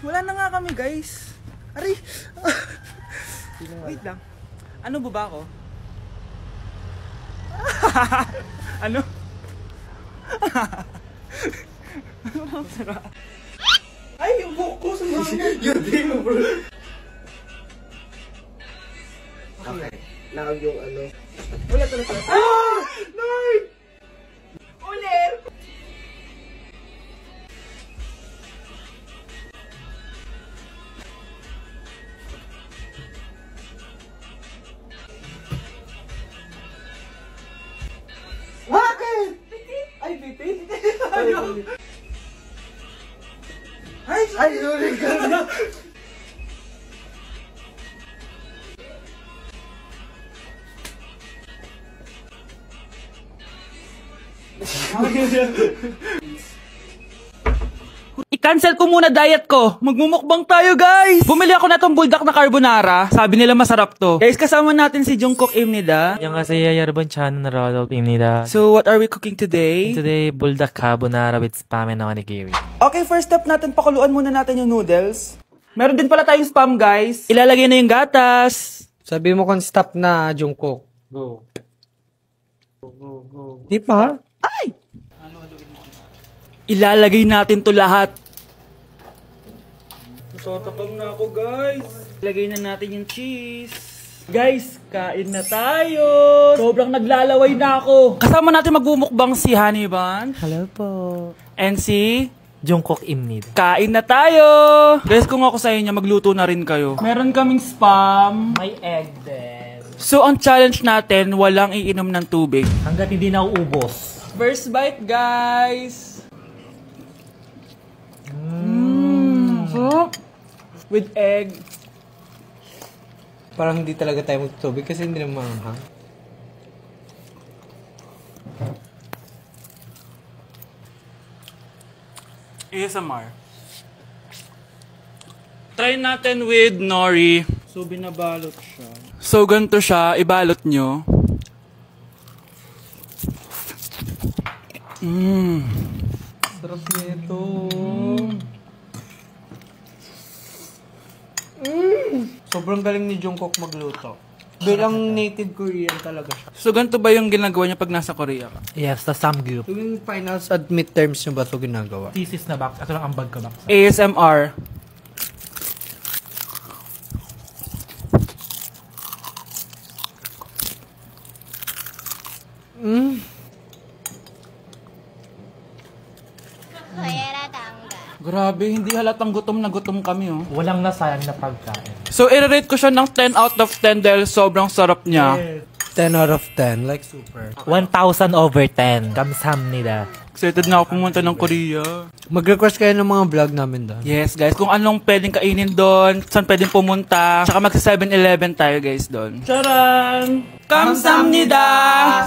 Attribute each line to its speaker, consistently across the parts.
Speaker 1: Wala na nga kami, guys. Aray! Wait lang. Ano ba ako? Ano? Ay, yung buhok ko sa mga. Yun din mo, bro.
Speaker 2: Okay. Naag yung ano.
Speaker 1: Wala talaga. Ah! Lord! Ulir!
Speaker 2: Bakit?
Speaker 1: Ay, bipit?
Speaker 2: Ano?
Speaker 1: Ay,
Speaker 2: sorry ka na.
Speaker 1: I-cancel ko muna diet ko. Magmumukbang tayo, guys. Bumili ako na tong buldak na carbonara. Sabi nila masarap to. Guys, kasama natin si Jungkook 입니다.
Speaker 3: 안녕하세요 여러분, 저는 로드입니다.
Speaker 1: So, what are we cooking today?
Speaker 3: Today, buldak carbonara with spam and onigiri.
Speaker 1: Okay, first step natin, pakuluan muna natin yung noodles. Meron din pala tayong spam, guys. Ilalagay na yung gatas.
Speaker 2: Sabi mo kung stop na, Jungkook. Go. Go. Di pa?
Speaker 1: Ay! Ilalagay natin to lahat. Natatakam na ako, guys. Ilagay na natin yung cheese. Guys, kain na tayo. Sobrang naglalaway na ako. Kasama natin magbumukbang si Honey Bun.
Speaker 3: Hello po.
Speaker 1: And si
Speaker 3: Jungkook입니다.
Speaker 1: kain na tayo. Guys, kung ako sa inyo, magluto na rin kayo. Meron kaming spam.
Speaker 3: May egg din.
Speaker 1: So, ang challenge natin, walang iinom ng tubig.
Speaker 3: Hanggat hindi na uubos.
Speaker 1: First bite, guys. Sarap. With egg.
Speaker 2: Parang hindi talaga tayo magtubig kasi hindi naman maanghang.
Speaker 1: ASMR. Try natin with nori. So, binabalot siya. So, ganito siya. Ibalot nyo.
Speaker 2: Sarap nito. Sobrang galing ni Jungkook magluto. Bilang native Korean talaga siya.
Speaker 1: So, ganito ba yung ginagawa niya pag nasa Korea ka?
Speaker 3: Yes, the samgyup.
Speaker 2: Tuwing finals at midterms nyo ba ito ginagawa?
Speaker 3: Thesis na box. Ito lang ang bag ko box.
Speaker 1: ASMR. Grabe, hindi halatang gutom na gutom kami, oh.
Speaker 3: Walang nasayang na pagkain.
Speaker 1: So, i-rate ko siya ng 10 out of 10 dahil sobrang sarap niya.
Speaker 2: 10 out of 10, like super.
Speaker 3: 1,000/10. 감사합니다.
Speaker 1: Excited na ako pumunta ng Korea.
Speaker 2: Mag-request kayo ng mga vlog namin doon.
Speaker 1: Yes, guys. Kung anong pwedeng kainin doon, saan pwedeng pumunta. Tsaka mag-7-Eleven tayo, guys, doon. Charan! Kamsamnida!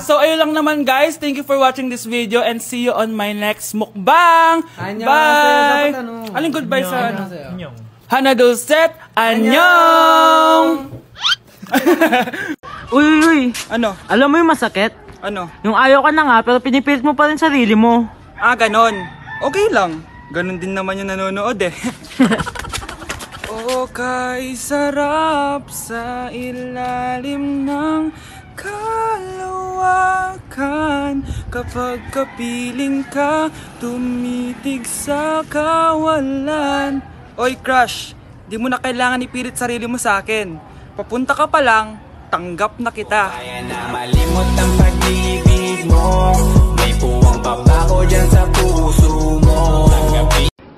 Speaker 1: So, ayun lang naman, guys. Thank you for watching this video and see you on my next mukbang! Bye! Aling goodbye sa ano? Hana Dulcet! Annyeong!
Speaker 4: Uy!
Speaker 1: Ano?
Speaker 4: Alam mo yung masakit?
Speaker 1: Ano?
Speaker 4: Yung ayaw ka na nga, pero pinipilit mo pa rin sarili mo.
Speaker 1: Ah, ganon. Okay lang. Ganon din naman yung nanonood eh. Okay, sarap sa ilalim ng kalawakan. Kapag kapiling ka, tumitig sa kawalan. Oy, crush, di mo na kailangan ipilit sarili mo sa akin. Papunta ka pa lang, tanggap na kita.
Speaker 5: Kaya na malimot ang pag-ibig mo. May puwang papako dyan sa puso mo.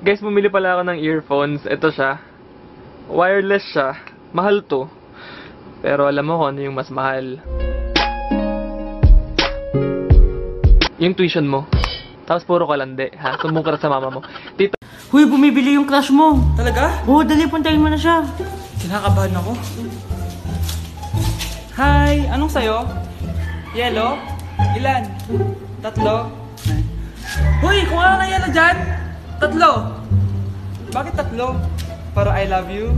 Speaker 6: Guys, bumili pala ako ng earphones. Ito siya. Wireless siya. Mahal to. Pero alam mo kung ano yung mas mahal. Yung tuition mo. Tapos puro kalande, ha? Sumbong ka na sa mama mo. Tito.
Speaker 4: Huy, bumibili yung crush mo.
Speaker 1: Talaga?
Speaker 4: Oo, dali, puntahin mo na siya.
Speaker 1: Kinakabahan ako. Hi! Anong sayo? Yellow? Ilan? 3? Hoy! Kung ano na yellow dyan? 3! Bakit 3? Para I love you?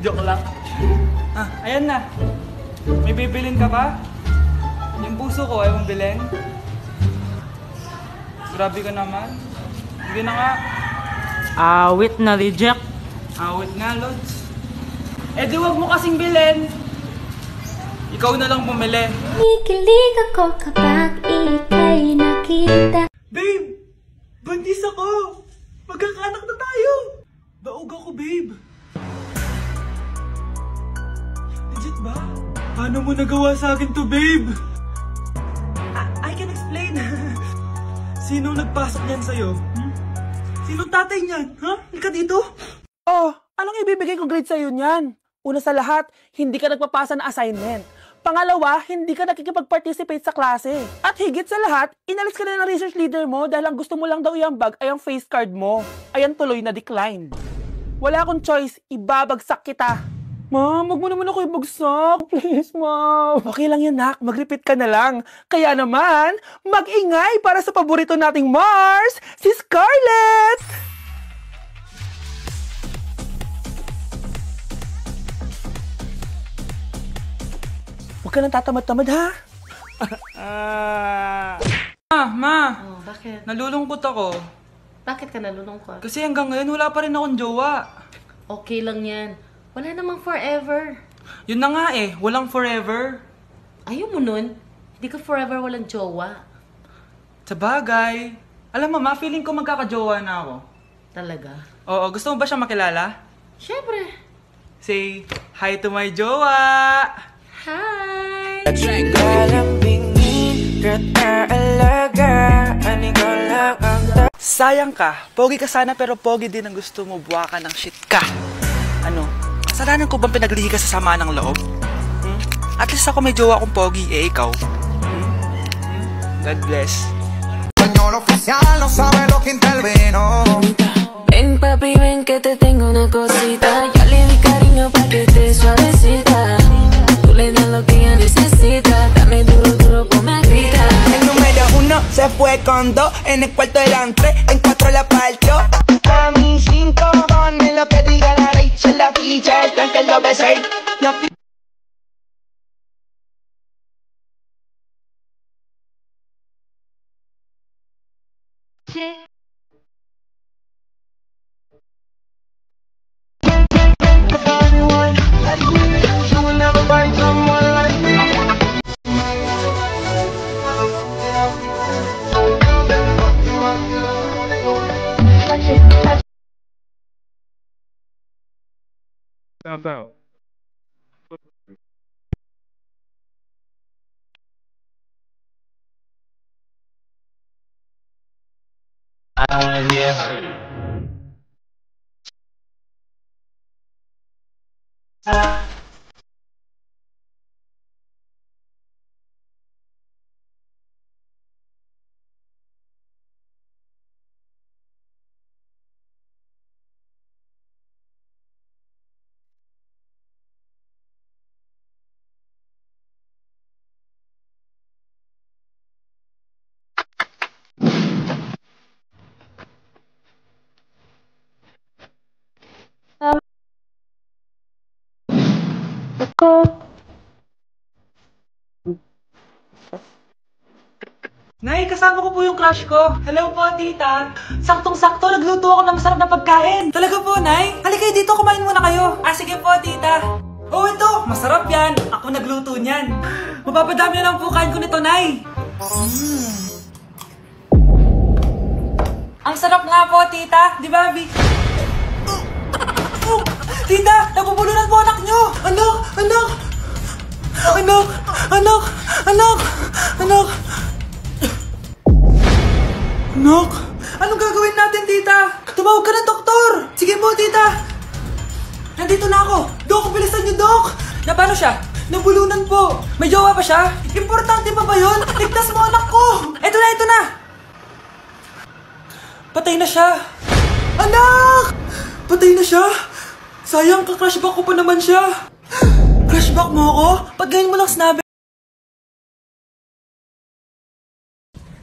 Speaker 1: Joke lang. Ah, ayan na. May bibilin ka ba? Yung puso ko, ayaw mong bilhin? Grabe ka naman. Hindi na nga.
Speaker 4: Awit na reject.
Speaker 1: Awit nga, Lods. Eh di wag mo kasing bilhin. Ikaw na lang bumili.
Speaker 7: Kikilig ako kapag ika'y nakita.
Speaker 1: Babe! Buntis ako! Magkakaanak na tayo! Baog ako, babe. Legit ba? Paano mo nagawa sa akin to, babe? I can explain. Sinong nagpasok niyan sa'yo? Sinong tatay niyan? Ha? Halika dito?
Speaker 8: Oh, anong ibibigay ko grade sa'yo niyan? Una sa lahat, hindi ka nagpapasa ng assignment. Pangalawa, hindi ka nakikipag-participate sa klase. At higit sa lahat, inalis ka na ng research leader mo dahil ang gusto mo lang daw iambag ay ang face card mo. Ayan tuloy na declined. Wala akong choice, ibabagsak kita. Ma'am, wag mo naman ako ibagsak. Please, ma'am. Okay lang yan, nak. Mag-repeat ka na lang. Kaya naman, mag-ingay para sa paborito nating Mars, si Scarlett! Huwag ka nang tatamad-tamad, ha?
Speaker 1: Ma!
Speaker 9: Oh, bakit?
Speaker 1: Nalulungkot ako.
Speaker 9: Bakit ka nalulungkot?
Speaker 1: Kasi hanggang ngayon wala pa rin akong jowa.
Speaker 9: Okay lang yan. Wala namang forever.
Speaker 1: Yun na nga eh, walang forever.
Speaker 9: Ayaw mo nun? Hindi ka forever walang jowa.
Speaker 1: Sa bagay. Alam mo ma, feeling ko magkakajowa na ako.
Speaker 9: Talaga?
Speaker 1: Oo, gusto mo ba siya makilala?
Speaker 9: Siyempre.
Speaker 1: Say hi to my jowa!
Speaker 9: Hi!
Speaker 1: Sayang ka. Pogi ka sana pero pogi din ang gusto mo. Buwa ka ng shit ka. Ano? Kasalanan ko bang pinaglihi ka sa sama ng loob? At least ako may jowa akong pogi. Eh, ikaw? God bless.
Speaker 10: Ven papi, ven que te tengo una cosita. Ya le di cariño pa' que esté suavecita. Tú le das lo que ella necesita. Dame duro, duro, ponme a gritar.
Speaker 11: El número 1 se fue con 2. En el cuarto eran 3, en 4 la partió. A mí 5 cojones lo que diga la Rachel, la teacher, que lo besé.
Speaker 6: About.
Speaker 1: Nay, kasama ko po yung crush ko. Hello po, tita. Saktong-sakto, nagluto ako ng masarap na pagkain. Talaga po, Nay? Halika dito, kumain muna kayo. Ah, sige po, tita. Oh, ito, masarap yan. Ako nagluto niyan. Mapapadami na lang po kain ko nito, Nay. Ang sarap nga po, tita. Di ba, Vic? Tita, nabubulunan po anak nyo. Anak, anak. Anak, anak, anak, anak. Anak, anong gagawin natin, tita? Tumawag ka ng doktor! Sige po, tita! Nandito na ako! Dok, bilisan niyo, Dok! Na paano siya? Nabulunan po! May jowa pa siya? Importante pa ba yun? Ligtas mo anak ko! Ito na, ito na! Patay na siya! Anak! Patay na siya? Sayang, ka-crushback ko pa naman siya! Crushback mo ako? Ba't ganyan mo lang sinabi?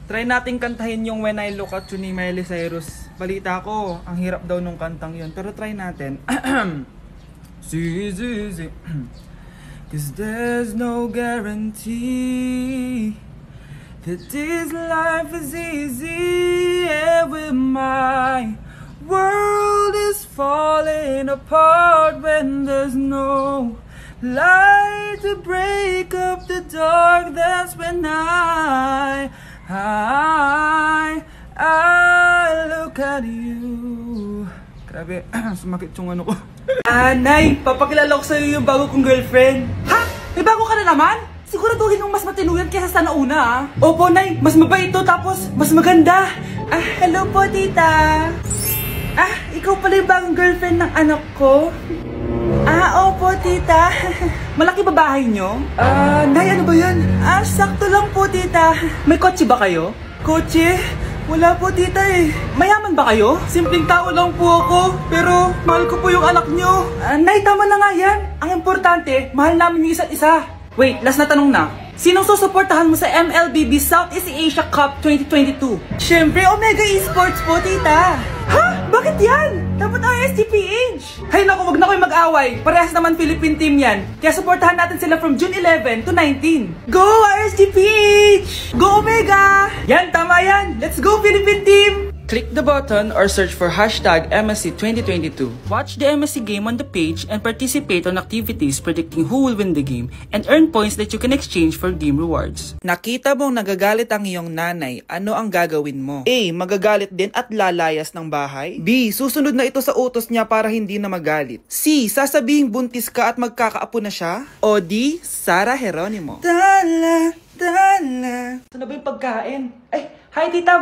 Speaker 1: Try nating kantahin yung When I Look at You ni Miley Cyrus. Balita ko, ang hirap daw nung kantang yun. Pero try natin. Cause there's no guarantee that this life is easy. And with my World is falling apart when there's no light to break up the dark. That's when I look at you. Grabe, sumakit yung ano ko. Nay, papakilala ko sa'yo yung bago kong girlfriend. Ha? May bago ka na naman? Siguraduhin mong mas matino yan kaysa sa nauna, ah. Opo, Nay, mas mabait ito, tapos mas maganda. Hello po, tita. Ikaw pala yung bagong girlfriend ng anak ko? Opo, tita. Malaki ba bahay nyo? Nay, ano ba yan? Sakto lang po, tita. May kotse ba kayo? Kotse? Wala po, tita eh. Mayaman ba kayo? Simpleng tao lang po ako, pero mahal ko po yung anak nyo. Nay, tama na nga yan. Ang importante, mahal namin yung isa't isa. Wait, last na tanong na. Sinong susuportahan mo sa MLBB Southeast Asia Cup 2022? Siyempre, Omega Esports po, tita. Ha? Bakit yan? Dapat RSGPH. Hay naku, wag na kayo mag-away. Parehas naman Philippine team yan. Kaya suportahan natin sila from June 11 to 19. Go RSGPH! Go Omega! Yan, tama yan. Let's go Philippine team! Click the button or search for hashtag MSC 2022. Watch the MSC game on the page and participate on activities predicting who will win the game and earn points that you can exchange for game rewards.
Speaker 2: Nakita mong nagagalit ang iyong nanay, ano ang gagawin mo? A. Magagalit din at lalayas ng bahay. B. Susunod na ito sa utos niya para hindi na magalit. C. Sasabihing buntis ka at magkakaapo na siya. O D. Sarah Geronimo. Dala. Saan na ba yung pagkain? Ay, hi tita!